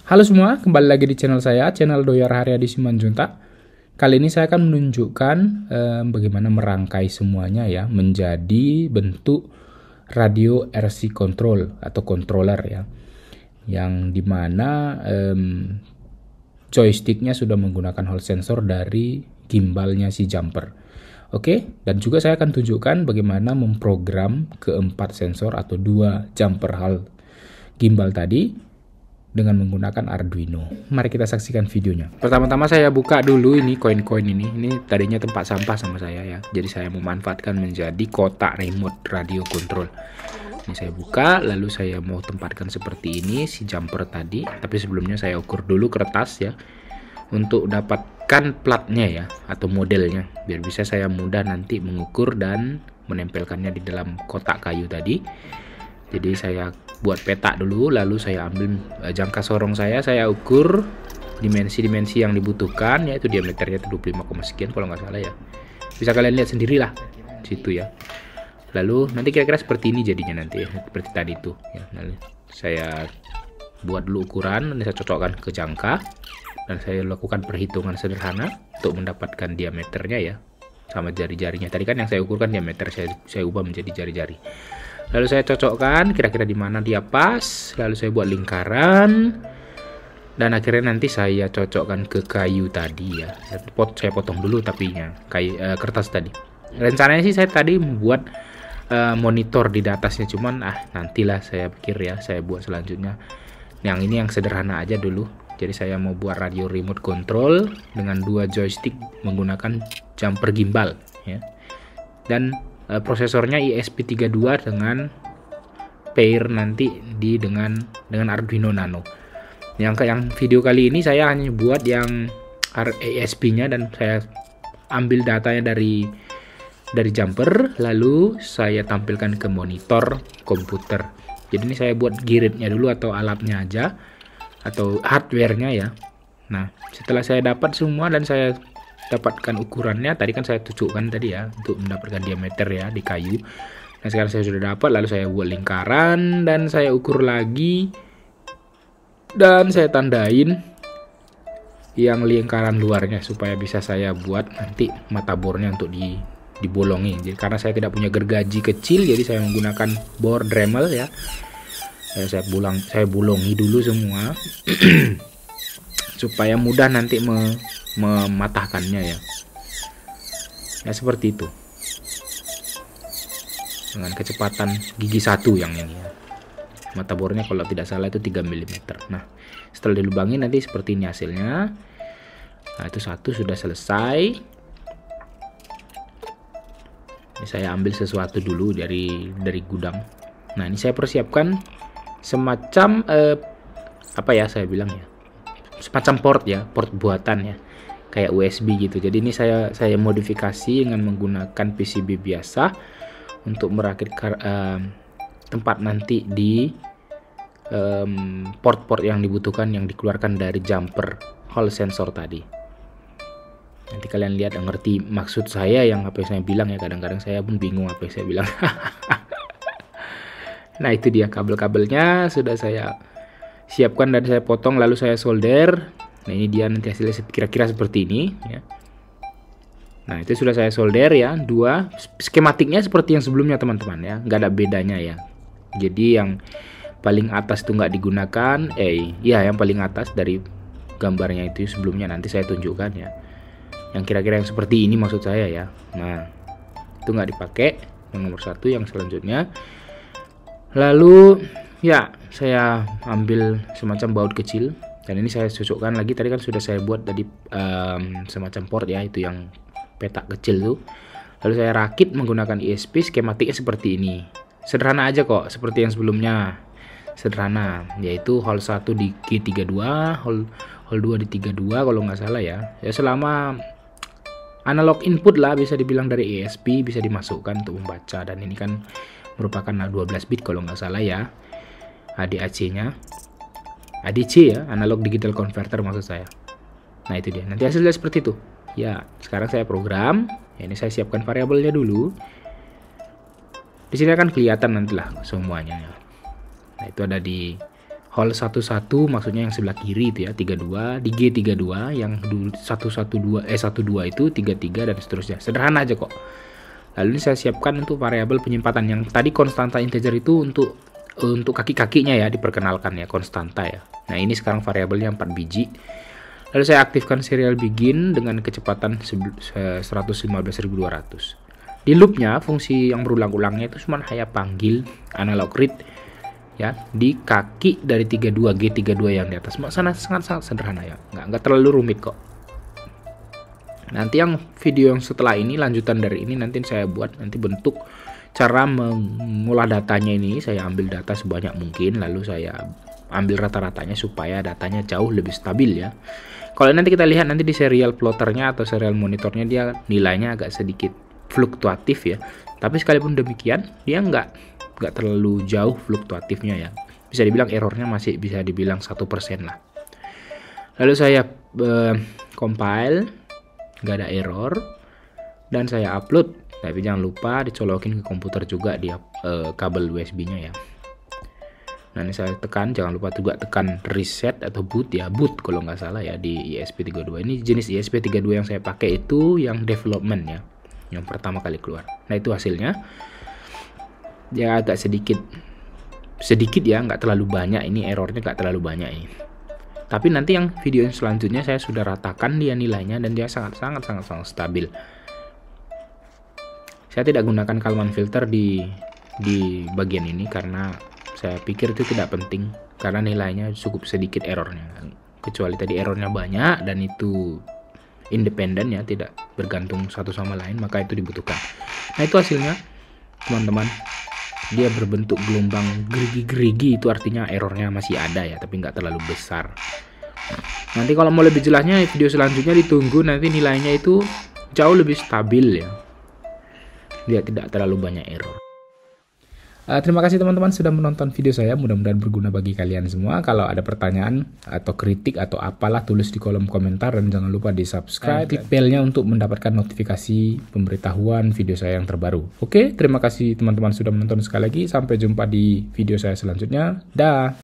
Halo semua, kembali lagi di channel saya, channel Doyar Haryadi Simanjuntak. Kali ini saya akan menunjukkan bagaimana merangkai semuanya ya menjadi bentuk radio RC control atau controller ya, yang dimana joysticknya sudah menggunakan hall sensor dari gimbalnya si jumper. Oke, dan juga saya akan tunjukkan bagaimana memprogram keempat sensor atau 2 jumper hall gimbal tadi dengan menggunakan Arduino. Mari kita saksikan videonya. Pertama-tama saya buka dulu ini koin-koin ini. Ini tadinya tempat sampah sama saya ya. Jadi saya memanfaatkan menjadi kotak remote radio control. Ini saya buka, lalu saya mau tempatkan seperti ini si jumper tadi. Tapi sebelumnya saya ukur dulu kertas ya, untuk dapatkan platnya ya, atau modelnya. Biar bisa saya mudah nanti mengukur dan menempelkannya di dalam kotak kayu tadi. Jadi saya buat peta dulu, lalu saya ambil jangka sorong saya ukur dimensi-dimensi yang dibutuhkan, yaitu diameternya 25, sekian kalau nggak salah ya. Bisa kalian lihat sendirilah situ ya. Lalu nanti kira-kira seperti ini jadinya nanti ya, seperti tadi itu ya. Lalu saya buat dulu ukuran, nanti saya cocokkan ke jangka dan saya lakukan perhitungan sederhana untuk mendapatkan diameternya ya, sama jari-jarinya. Tadi kan yang saya ukurkan diameter, saya ubah menjadi jari-jari. Lalu saya cocokkan kira-kira di mana dia pas, lalu saya buat lingkaran dan akhirnya nanti saya cocokkan ke kayu tadi ya. Saya potong dulu tapinya, kertas tadi. Rencananya sih saya tadi membuat monitor di atasnya, cuman nantilah saya pikir ya, saya buat selanjutnya. Yang ini yang sederhana aja dulu. Jadi saya mau buat radio remote control dengan 2 joystick menggunakan jumper gimbal ya. Dan prosesornya ESP32 dengan pair nanti dengan Arduino Nano. Yang video kali ini saya hanya buat yang ESP-nya dan saya ambil datanya dari jumper, lalu saya tampilkan ke monitor komputer. Jadi ini saya buat giritnya dulu atau alatnya aja atau hardware-nya ya. Nah, setelah saya dapat semua dan saya dapatkan ukurannya, tadi kan saya tunjukkan tadi ya untuk mendapatkan diameter ya di kayu. Nah sekarang saya sudah dapat, lalu saya buat lingkaran dan saya ukur lagi dan saya tandain yang lingkaran luarnya supaya bisa saya buat nanti mata bornya untuk dibolongi. Jadi karena saya tidak punya gergaji kecil, jadi saya menggunakan bor Dremel ya. Saya bolongi dulu semua supaya mudah nanti mematahkannya ya. Ya seperti itu. Dengan kecepatan gigi 1 yang ini ya. Mata bornya kalau tidak salah itu 3 mm. Nah, setelah dilubangi nanti seperti ini hasilnya. Nah, itu satu sudah selesai. Ini saya ambil sesuatu dulu dari gudang. Nah, ini saya persiapkan semacam apa ya saya bilang ya, semacam port buatan ya, kayak USB gitu. Jadi ini saya modifikasi dengan menggunakan PCB biasa untuk merakit tempat nanti di port-port yang dibutuhkan yang dikeluarkan dari jumper hall sensor tadi. Nanti kalian lihat dan ngerti maksud saya yang apa yang saya bilang ya. Kadang-kadang saya pun bingung apa yang saya bilang. Nah itu dia kabel-kabelnya sudah saya siapkan dan saya potong lalu saya solder. Nah ini dia nanti hasilnya kira-kira seperti ini ya. Nah itu sudah saya solder ya, 2 skematiknya seperti yang sebelumnya teman-teman ya, nggak ada bedanya ya. Jadi yang paling atas itu nggak digunakan, ya yang paling atas dari gambarnya itu sebelumnya nanti saya tunjukkan ya. Yang kira-kira yang seperti ini maksud saya ya. Nah itu nggak dipakai, yang nomor 1 yang selanjutnya. Lalu ya saya ambil semacam baut kecil dan ini saya cocokkan lagi. Tadi kan sudah saya buat tadi semacam port ya, itu yang petak kecil tuh. Lalu saya rakit menggunakan ESP. Skematiknya seperti ini, sederhana aja kok, seperti yang sebelumnya, sederhana, yaitu hall 1 di G32, hall 2 di 32 kalau nggak salah ya. Ya selama analog input lah bisa dibilang dari ESP bisa dimasukkan untuk membaca, dan ini kan merupakan 12 bit kalau nggak salah ya. ADAC-nya, ADC ya, analog digital converter maksud saya. Nah itu dia, nanti hasilnya seperti itu ya. Sekarang saya program ya, ini saya siapkan variabelnya dulu. Di sini akan kelihatan nantilah semuanya ya. Nah itu ada di Hall 11 maksudnya yang sebelah kiri itu ya 32, di G32 yang 12 itu 33 dan seterusnya. Sederhana aja kok. Lalu ini saya siapkan untuk variabel penyimpanan yang tadi konstanta integer itu untuk kaki-kakinya ya diperkenalkan ya konstanta ya. Nah, ini sekarang variabelnya 4 biji. Lalu saya aktifkan serial begin dengan kecepatan 115.200. Di loopnya fungsi yang berulang-ulangnya itu cuma hanya panggil analog read ya di kaki dari 32 G32 yang di atas. Sangat sederhana ya, nggak terlalu rumit kok. Nanti yang video yang setelah ini lanjutan dari ini nanti saya buat nanti bentuk cara mengolah datanya ini. Saya ambil data sebanyak mungkin lalu saya ambil rata-ratanya supaya datanya jauh lebih stabil ya. Kalau nanti kita lihat nanti di serial plotternya atau serial monitornya dia nilainya agak sedikit fluktuatif ya. Tapi sekalipun demikian dia nggak terlalu jauh fluktuatifnya ya. Bisa dibilang errornya masih bisa dibilang 1% lah. Lalu saya compile, nggak ada error, dan saya upload. Tapi jangan lupa dicolokin ke komputer juga di kabel USB-nya ya. Nah, ini saya tekan, jangan lupa juga tekan reset atau boot ya, boot kalau nggak salah ya di ESP32. Ini jenis ESP32 yang saya pakai itu yang development ya, yang pertama kali keluar. Nah, itu hasilnya. Ya agak sedikit ya, nggak terlalu banyak ini errornya, nggak terlalu banyak ini. Tapi nanti yang video yang selanjutnya saya sudah ratakan dia nilainya dan dia sangat stabil. Saya tidak gunakan Kalman filter di bagian ini karena saya pikir itu tidak penting karena nilainya cukup sedikit errornya. Kecuali tadi errornya banyak dan itu independen ya, tidak bergantung satu sama lain, maka itu dibutuhkan. Nah, itu hasilnya teman-teman. Dia berbentuk gelombang gerigi-gerigi, itu artinya errornya masih ada ya, tapi nggak terlalu besar. Nanti kalau mau lebih jelasnya video selanjutnya ditunggu, nanti nilainya itu jauh lebih stabil ya. Dia tidak terlalu banyak error. Terima kasih teman-teman sudah menonton video saya, mudah-mudahan berguna bagi kalian semua. Kalau ada pertanyaan atau kritik atau apalah tulis di kolom komentar dan jangan lupa di subscribe, klik belnya untuk mendapatkan notifikasi pemberitahuan video saya yang terbaru. Oke, terima kasih teman-teman sudah menonton sekali lagi, sampai jumpa di video saya selanjutnya. Dah.